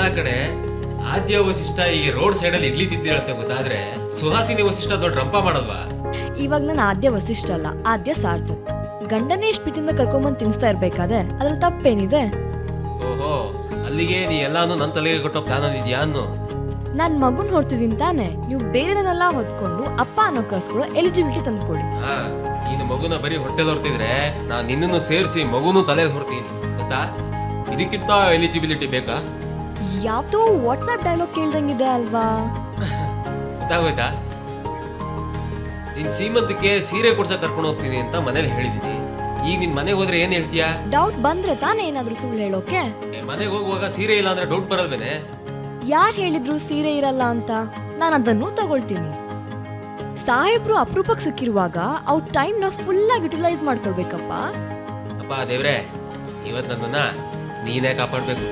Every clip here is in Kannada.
ಎಲ್ಲಾ ಕಡೆ ಆದ್ಯ ವಸಿಷ್ಠ ಈ ರೋಡ್ ಸೈಡಲ್ಲಿ ಇಡ್ಲಿ ತಿಂದಿರತ್ತೆ ಗೊತ್ತಾದ್ರೆ ಸುಹಾಸಿನಿ ವಸಿಷ್ಠ ದೊಡ್ಡ ರಂಪ ಮಾಡಲ್ವಾ? ಇವಾಗ ನಾನು ಆದ್ಯ ವಸಿಷ್ಠ ಅಲ್ಲ, ಆದ್ಯ ಸಾರ್ಥಕ್. ಗಂಡನೇ ಇಷ್ಟು ಪ್ರೀತಿಯಿಂದ ಕರ್ಕೊಂಬಂದು ತಿನ್ಸ್ತಾ ಇರ್ಬೇಕಾದ್ರೆ ಅದ್ರಲ್ಲಿ ತಪ್ಪೇನಿದೆ? ಓಹೋ, ಅಲ್ಲಿಗೆ ನೀ ಎಲ್ಲಾನು ನನ್ನ ತಲೆಗೆ ಕೊಟ್ಟೋ ಪ್ಲಾನ್ ಇದೆಯಾ ಅನ್ನು? ನಾನ್ ಮಗುನ್ ಹೊರ್ತಿದ್ದೀನಿ ತಾನೆ, ನೀವು ಬೇರೆದನ್ನೆಲ್ಲ ಹೊತ್ಕೊಂಡು ಅಪ್ಪ ಅನ್ನೋ ಕರ್ಸ್ಕೊಳ್ಳೋ ಎಲಿಜಿಬಿಲಿಟಿ ತಂದ್ಕೊಡಿ. ಹಾ, ನೀನು ಮಗುನ ಬರೀ ಹೊಟ್ಟೆಲ್ ಹೊರ್ತಿದ್ರೆ ನಾನು ನಿನ್ನನ್ನು ಸೇರಿಸಿ ಮಗುನು ತಲೆಗೆ ಹೊರ್ತೀನಿ ಗೊತ್ತಾ? ಇದಕ್ಕಿಂತ ಎಲಿಜಿಬಿಲಿಟಿ ಬೇಕಾ? ಯಾವ್ದೋ ವಾಟ್ಸ್ಆಪ್ ಡೈಲಾಗ್ ಕೇಳ್ದಂಗಿದೆ ಅಲ್ವಾ? ಗೊತ್ತಾಗೋಯ್ತಾ? ನಿನ್ ಸೀಮಂತಕ್ಕೆ ಸೀರೆ ಕೊಡ್ಸಕ್ ಕರ್ಕೊಂಡು ಹೋಗ್ತೀನಿ ಅಂತ ಮನೇಲಿ ಹೇಳಿದೀನಿ. ಈಗ ನಿನ್ ಮನೆಗೆ ಹೋದ್ರೆ ಏನ್ ಹೇಳ್ತೀಯಾ? ಡೌಟ್ ಬಂದ್ರೆ ತಾನೇ ಏನಾದ್ರೂ ಸುಳ್ಳು ಹೇಳೋಕೆ? ಮನೆಗೆ ಹೋಗುವಾಗ ಸೀರೆ ಇಲ್ಲ ಅಂದ್ರೆ ಡೌಟ್ ಬರೋದ್ಮೇಲೆ. ಯಾರು ಹೇಳಿದ್ರು ಸೀರೆ ಇರಲ್ಲ ಅಂತ? ನಾನು ಅದನ್ನು ತಗೊಳ್ತೀನಿ. ಸಾಹೇಬ್ರು ಅಪರೂಪಕ್ಕೆ ಸಿಕ್ಕಿರುವಾಗ ಅವ್ರ ಟೈಮ್ನ ಫುಲ್ ಆಗಿ ಯುಟಿಲೈಸ್ ಮಾಡ್ಕೊಳ್ಬೇಕಪ್ಪ. ಅಪ್ಪ ದೇವ್ರೆ, ಇವತ್ ನನ್ನನ್ನ ನೀನೇ ಕಾಪಾಡ್ಬೇಕು.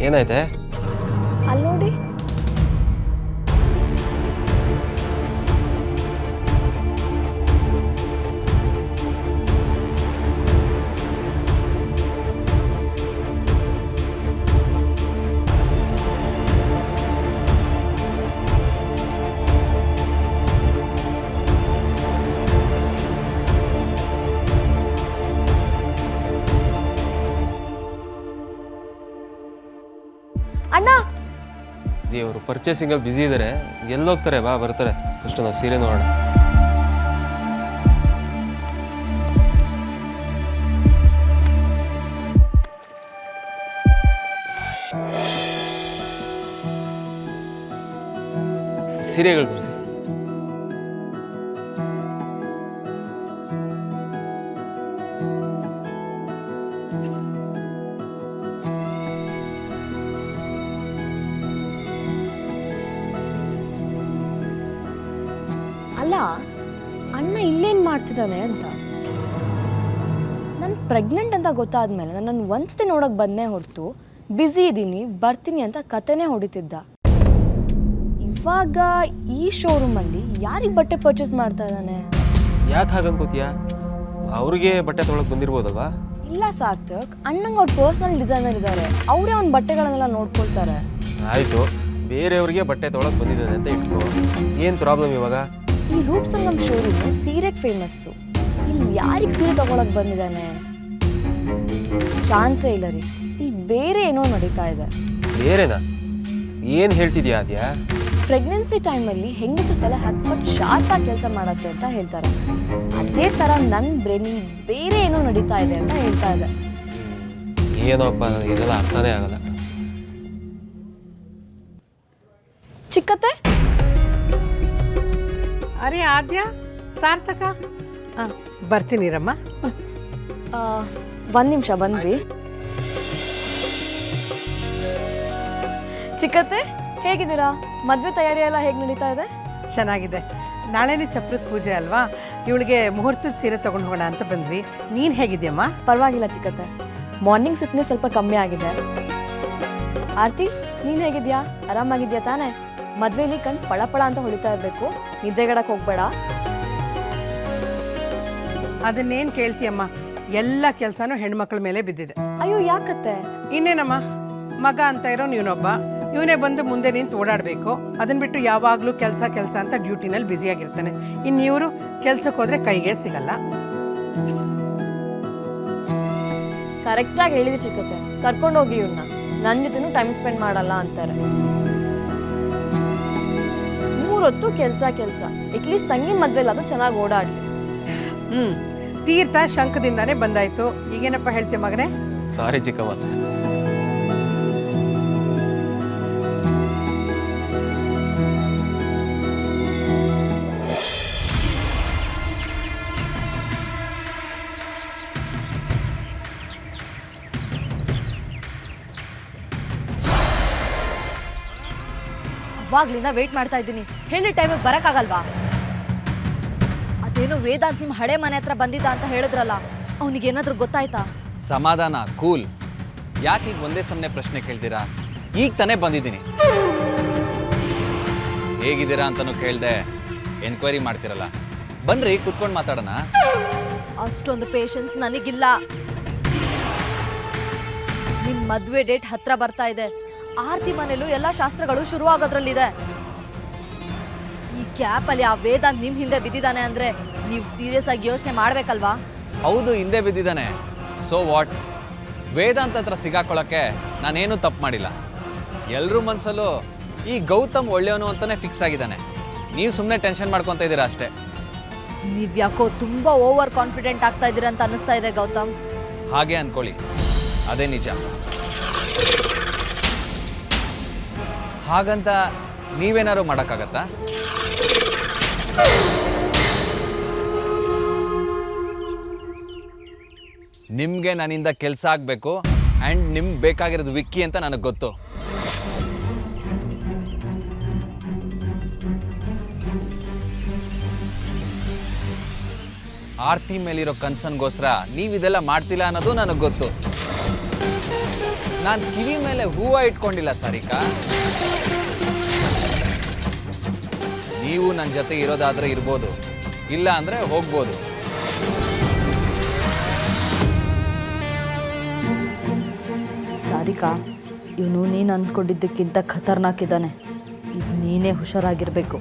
ಏನಾಯ್ತೆ? ಅಲ್ಲಿ ನೋಡಿ. ಅಣ್ಣ, ದೇವರು ಪರ್ಚೇಸಿಂಗ್ ಅಲ್ಲಿ ಬಿಸಿ ಇದಾರೆ, ಎಲ್ಲೋಗ್ತಾರೆ? ಬಾ, ಬರ್ತಾರೆ. ಫಸ್ಟ್ ನಾವು ಸೀರೆ ನೋಡೋಣ. ಸೀರೆಗಳು ತೋರಿಸಿ. ಅಲ್ಲ, ಅಣ್ಣ ಇಲ್ಲೇನು ಮಾಡ್ತಿದ್ದಾನೆ ಅಂತ. ನಾನು ಪ್ರೆಗ್ನೆಂಟ್ ಅಂತ ಗೊತ್ತಾದ್ಮೇಲೆ ನನ್ನನ್ನು ಒಂದ್ಸತಿ ನೋಡೋಕೆ ಬಂದೇ ಹೊರತು ಬ್ಯುಸಿ ಇದ್ದೀನಿ ಬರ್ತೀನಿ ಅಂತ ಕತೆನೇ ಹೊಡಿತಿದ್ದ. ಇವಾಗ ಈ ಶೋರೂಮಲ್ಲಿ ಯಾರಿಗೆ ಬಟ್ಟೆ ಪರ್ಚೇಸ್ ಮಾಡ್ತಾ ಇದ್ದಾನೆ? ಯಾಕೆ ಹಾಗನ್ಕೋತೀಯಾ? ಅವ್ರಿಗೆ ಬಟ್ಟೆ ತೊಗೊಳಕ್ ಬಂದಿರ್ಬೋದಲ್ವಾ? ಇಲ್ಲ ಸಾರ್ಥಕ್, ಅಣ್ಣಂಗೆ ಅವ್ರ ಪರ್ಸನಲ್ ಡಿಸೈನರ್ ಇದ್ದಾರೆ, ಅವರೇ ಅವ್ನ ಬಟ್ಟೆಗಳನ್ನೆಲ್ಲ ನೋಡ್ಕೊಳ್ತಾರೆ. ಆಯಿತು, ಬೇರೆಯವ್ರಿಗೆ ಬಟ್ಟೆ ತೊಗೊಳಕ್ ಬಂದಿದ್ದಾನೆ ಅಂತ ಇಟ್ಕೋ. ಏನು ಪ್ರಾಬ್ಲಮ್ ಇವಾಗ? ಈ ರೂಪ್ ಸಂಗಮ್ ಶೋರೂಮು ಸೀರೆಗೆ ಫೇಮಸ್ಸು. ಇಲ್ಲಿ ಯಾರಿಗೆ ಸೀರೆ ತಗೊಳಕ್ ಬಂದಿದ್ದಾನೆ? ಚಾನ್ಸೇ ಇಲ್ಲ ರೀ. ಇಲ್ಲಿ ಬೇರೆ ಏನೋ ನಡೀತಾ ಇದೆ. ಬೇರೆನಾ? ಏನು ಹೇಳ್ತಿದ್ಯಾ ಅದ್ಯಾ? ಪ್ರೆಗ್ನೆನ್ಸಿ ಟೈಮಲ್ಲಿ ಹೆಂಗಸರು ತಲೆ ಹತ್ಮಟ್ಟು ಶಾರ್ಪಾಗಿ ಕೆಲಸ ಮಾಡತ್ತೆ ಅಂತ ಹೇಳ್ತಾರೆ. ಅದೇ ಥರ ನನ್ನ ಬ್ರೈನ್ ಬೇರೆ ಏನೋ ನಡೀತಾ ಇದೆ ಅಂತ ಹೇಳ್ತಾ ಇದೆ. ಏನೋಪ್ಪ, ಇದೆಲ್ಲ ಅರ್ಥನೇ ಆಗಲ್ಲ. ಚಿಕ್ಕತ್ತೆ, ಅರೆ ಆದ್ಯ, ಸಾರ್ಥಕ, ಬರ್ತೀನಿರಮ್ಮ. ಒಂದು ನಿಮಿಷ ಬಂದ್ವಿ. ಚಿಕ್ಕತ್ತೆ, ಹೇಗಿದ್ದೀರಾ? ಮದುವೆ ತಯಾರಿ ಎಲ್ಲ ಹೇಗೆ ನಡೀತಾ ಇದೆ? ಚೆನ್ನಾಗಿದೆ. ನಾಳೆನೇ ಚಪ್ರದ ಪೂಜೆ ಅಲ್ವಾ, ಇವಳಿಗೆ ಮುಹೂರ್ತದ ಸೀರೆ ತೊಗೊಂಡು ಹೋಗೋಣ ಅಂತ ಬಂದ್ವಿ. ನೀನು ಹೇಗಿದ್ಯಮ್ಮ? ಪರವಾಗಿಲ್ಲ ಚಿಕ್ಕತ್ತೆ, ಮಾರ್ನಿಂಗ್ ಸಿಕ್ನೆಸ್ ಸ್ವಲ್ಪ ಕಮ್ಮಿ ಆಗಿದೆ. ಆರ್ತಿ, ನೀನು ಹೇಗಿದ್ಯಾ? ಆರಾಮಾಗಿದ್ಯಾ ತಾನೇ? ಮದುವೆಲಿ ಕಣ್ ಪಳಪಳ ಅಂತ ಹೊಳಿತಾ ಇರಬೇಕು, ನಿದ್ದೆಗಡಕ್ಕೆ ಹೋಗ್ಬೇಡ. ಅದನ್ನೇನು ಕೇಳ್ತೀಯಮ್ಮ, ಎಲ್ಲ ಕೆಲಸನೂ ಹೆಣ್ಮಕ್ಳ ಮೇಲೆ ಬಿದ್ದಿದೆ. ಅಯ್ಯೋ ಯಾಕತ್ತೆ? ಇನ್ನೇನಮ್ಮ, ಮಗ ಅಂತ ಇರೋ ನೀನೊಬ್ಬ, ಇವನೇ ಬಂದು ಮುಂದೆ ನಿಂತು ಓಡಾಡಬೇಕು. ಅದನ್ನ ಬಿಟ್ಟು ಯಾವಾಗಲೂ ಕೆಲಸ ಕೆಲಸ ಅಂತ ಡ್ಯೂಟಿನಲ್ಲಿ ಬ್ಯುಸಿಯಾಗಿರ್ತಾನೆ. ಇನ್ನು ಇವರು ಕೆಲ್ಸಕ್ಕೆ ಹೋದ್ರೆ ಕೈಗೆ ಸಿಗಲ್ಲ. ಕರೆಕ್ಟಾಗಿ ಹೇಳಿದ್ರಿ ಚಿಕ್ಕತ್ತೆ, ಕರ್ಕೊಂಡೋಗಿ ಇವ್ರನ್ನ. ನನ್ನ ಜೊತೆನೂ ಟೈಮ್ ಸ್ಪೆಂಡ್ ಮಾಡಲ್ಲ ಅಂತಾರೆ. 3 ಹೊತ್ತು ಕೆಲಸ ಕೆಲಸ. ಅಟ್ಲೀಸ್ಟ್ ತಂಗಿ ಮದ್ವೆಲಾದ್ರೂ ಚೆನ್ನಾಗಿ ಓಡಾಡ್ಲಿ. ತೀರ್ಥ ಶಂಕದಿಂದಾನೇ ಬಂದಾಯ್ತು. ಈಗೇನಪ್ಪ ಹೇಳ್ತೀಯ ಮಗನೇ? ಸಾರಿ ಚಿಕ್ಕಮ್ಮ. ಅವಾಗ್ಲಿಂದ ವೇಟ್ ಮಾಡ್ತಾ ಇದ್ದೀನಿ. ಹೇಳಿದ ಟೈಮಿಗೆ ಬರಕ್ಕಾಗಲ್ವಾ? ಅದೇನೋ ವೇದಾಂತ್ ನಿಮ್ಮ ಹಳೆ ಮನೆ ಹತ್ರ ಬಂದಿದ್ದ ಅಂತ ಹೇಳಿದ್ರಲ್ಲ, ಅವನಿಗೇನಾದ್ರೂ ಗೊತ್ತಾಯ್ತಾ? ಸಮಾಧಾನ, ಕೂಲ್. ಯಾಕೆ ಈಗ ಒಂದೇ ಸಮನೆ ಪ್ರಶ್ನೆ ಕೇಳ್ತೀರಾ? ಈಗ ತಾನೇ ಬಂದಿದ್ದೀನಿ. ಹೇಗಿದ್ದೀರಾ ಅಂತಲೂ ಕೇಳ್ದೆ, ಎನ್ಕ್ವೈರಿ ಮಾಡ್ತಿರಲ್ಲ. ಬನ್ರಿ ಕುತ್ಕೊಂಡು ಮಾತಾಡೋಣ. ಅಷ್ಟೊಂದು ಪೇಷನ್ಸ್ ನನಗಿಲ್ಲ. ನಿಮ್ಮ ಮದುವೆ ಡೇಟ್ ಹತ್ರ ಬರ್ತಾ ಇದೆ. ಆರ್ತಿ ಮನೇಲೂ ಎಲ್ಲ ಶಾಸ್ತ್ರಗಳು ಶುರು ಆಗೋದ್ರಲ್ಲಿದೆ. ಈ ಕ್ಯಾಪಲ್ಲಿ ಆ ವೇದಾಂತ್ ನಿಮ್ಮ ಹಿಂದೆ ಬಿದ್ದಿದ್ದಾನೆ ಅಂದ್ರೆ ನೀವು ಸೀರಿಯಸ್ ಆಗಿ ಯೋಚನೆ ಮಾಡ್ಬೇಕಲ್ವಾ? ಹೌದು, ಹಿಂದೆ ಬಿದ್ದಿದ್ದಾನೆ. So what? ವೇದಾಂತ್ ಹತ್ರ ಸಿಗಾಕೊಳ್ಳೋಕ್ಕೆ ನಾನೇನು ತಪ್ಪು ಮಾಡಿಲ್ಲ. ಎಲ್ಲರೂ ಮನಸ್ಸಲ್ಲೂ ಈ ಗೌತಮ್ ಒಳ್ಳೆಯವನು ಅಂತಾನೆ ಫಿಕ್ಸ್ ಆಗಿದ್ದಾನೆ. ನೀವು ಸುಮ್ಮನೆ ಟೆನ್ಷನ್ ಮಾಡ್ಕೊತಾ ಇದ್ದೀರಾ ಅಷ್ಟೇ. ನೀವ್ಯಾಕೋ ತುಂಬಾ ಓವರ್ ಕಾನ್ಫಿಡೆಂಟ್ ಆಗ್ತಾ ಇದ್ದೀರಾ ಅಂತ ಅನಿಸ್ತಾ ಇದೆ ಗೌತಮ್. ಹಾಗೆ ಅನ್ಕೊಳ್ಳಿ, ಅದೇ ನಿಜ. ಹಾಗಂತ ನೀವೇನಾದ್ರು ಮಾಡೋಕ್ಕಾಗತ್ತಾ? ನಿಮಗೆ ನನ್ನಿಂದ ಕೆಲಸ ಆಗಬೇಕು ಆ್ಯಂಡ್ ನಿಮ್ಗೆ ಬೇಕಾಗಿರೋದು ವಿಕ್ಕಿ ಅಂತ ನನಗೆ ಗೊತ್ತು. ಆರ್ತಿ ಮೇಲಿರೋ ಕನ್ಸನ್ಗೋಸ್ಕರ ನೀವಿದೆಲ್ಲ ಮಾಡ್ತಿಲ್ಲ ಅನ್ನೋದು ನನಗೆ ಗೊತ್ತು. ನಾನು ಕಿವಿ ಮೇಲೆ ಹೂವು ಇಟ್ಕೊಂಡಿಲ್ಲ ಸಾರಿಕಾ. ನೀವು ನನ್ನ ಜೊತೆ ಇರೋದಾದ್ರೆ ಇರ್ಬೋದು, ಇಲ್ಲ ಅಂದರೆ ಹೋಗ್ಬೋದು. ಸಾರಿಕಾ, ಇವನು ನೀನು ಅಂದ್ಕೊಂಡಿದ್ದಕ್ಕಿಂತ ಖತರ್ನಾಕ್ ಇದ್ದಾನೆ. ಇದು ನೀನೇ ಹುಷಾರಾಗಿರ್ಬೇಕು.